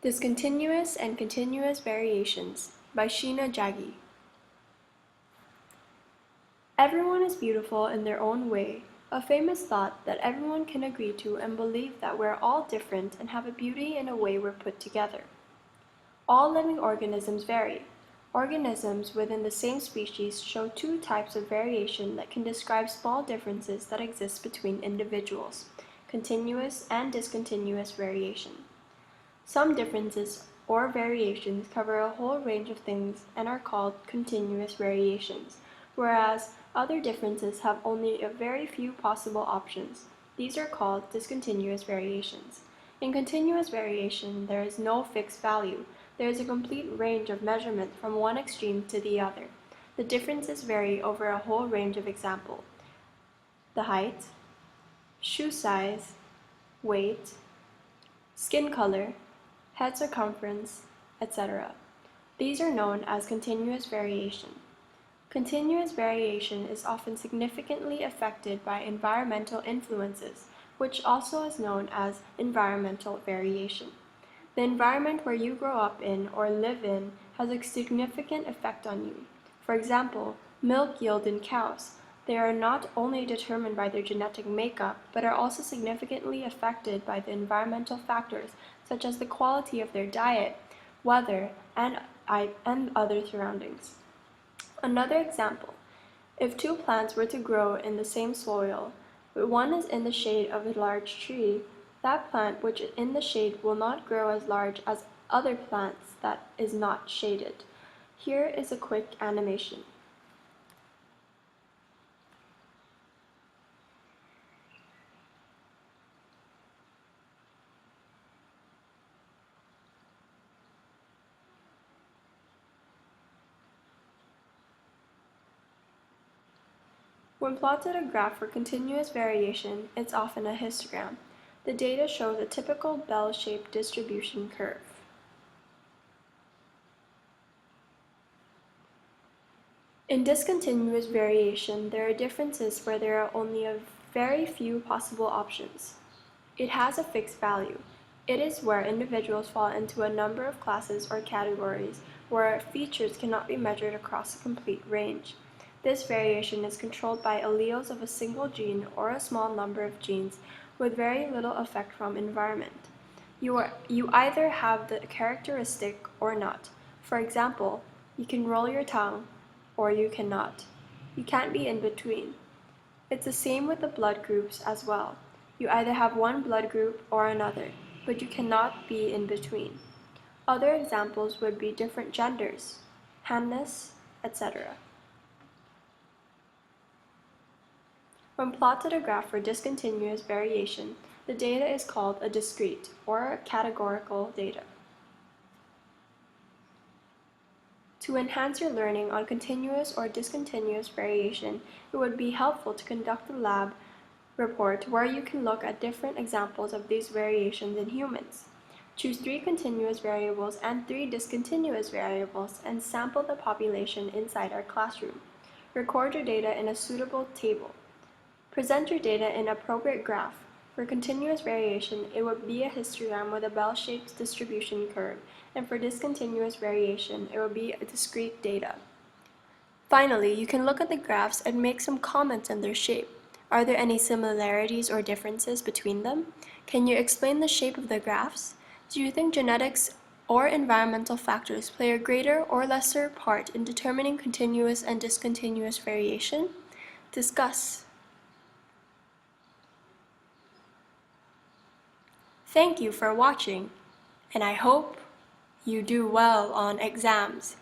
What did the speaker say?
Discontinuous and Continuous Variations by Sheena Jaggi. Everyone is beautiful in their own way, a famous thought that everyone can agree to and believe that we're all different and have a beauty in a way we're put together. All living organisms vary. Organisms within the same species show two types of variation that can describe small differences that exist between individuals, continuous and discontinuous variation. Some differences or variations cover a whole range of things and are called continuous variations, whereas other differences have only a very few possible options. These are called discontinuous variations. In continuous variation, there is no fixed value. There is a complete range of measurement from one extreme to the other. The differences vary over a whole range of examples: the height, shoe size, weight, skin color, head circumference, etc. These are known as continuous variation. Continuous variation is often significantly affected by environmental influences, which also is known as environmental variation. The environment where you grow up in or live in has a significant effect on you. For example, milk yield in cows. They are not only determined by their genetic makeup, but are also significantly affected by the environmental factors such as the quality of their diet, weather, and other surroundings. Another example: if two plants were to grow in the same soil, but one is in the shade of a large tree, that plant which is in the shade will not grow as large as other plants that is not shaded. Here is a quick animation. When plotted a graph for continuous variation, it's often a histogram. The data shows a typical bell-shaped distribution curve. In discontinuous variation, there are differences where there are only a very few possible options. It has a fixed value. It is where individuals fall into a number of classes or categories where features cannot be measured across a complete range. This variation is controlled by alleles of a single gene or a small number of genes with very little effect from environment. You either have the characteristic or not. For example, you can roll your tongue or you cannot. You can't be in between. It's the same with the blood groups as well. You either have one blood group or another, but you cannot be in between. Other examples would be different genders, handness, etc. When plotted a graph for discontinuous variation, the data is called a discrete or categorical data. To enhance your learning on continuous or discontinuous variation, it would be helpful to conduct a lab report where you can look at different examples of these variations in humans. Choose 3 continuous variables and 3 discontinuous variables and sample the population inside our classroom. Record your data in a suitable table. Present your data in an appropriate graph. For continuous variation, it would be a histogram with a bell-shaped distribution curve, and for discontinuous variation, it would be a discrete data. Finally, you can look at the graphs and make some comments on their shape. Are there any similarities or differences between them? Can you explain the shape of the graphs? Do you think genetics or environmental factors play a greater or lesser part in determining continuous and discontinuous variation? Discuss. Thank you for watching, and I hope you do well on exams.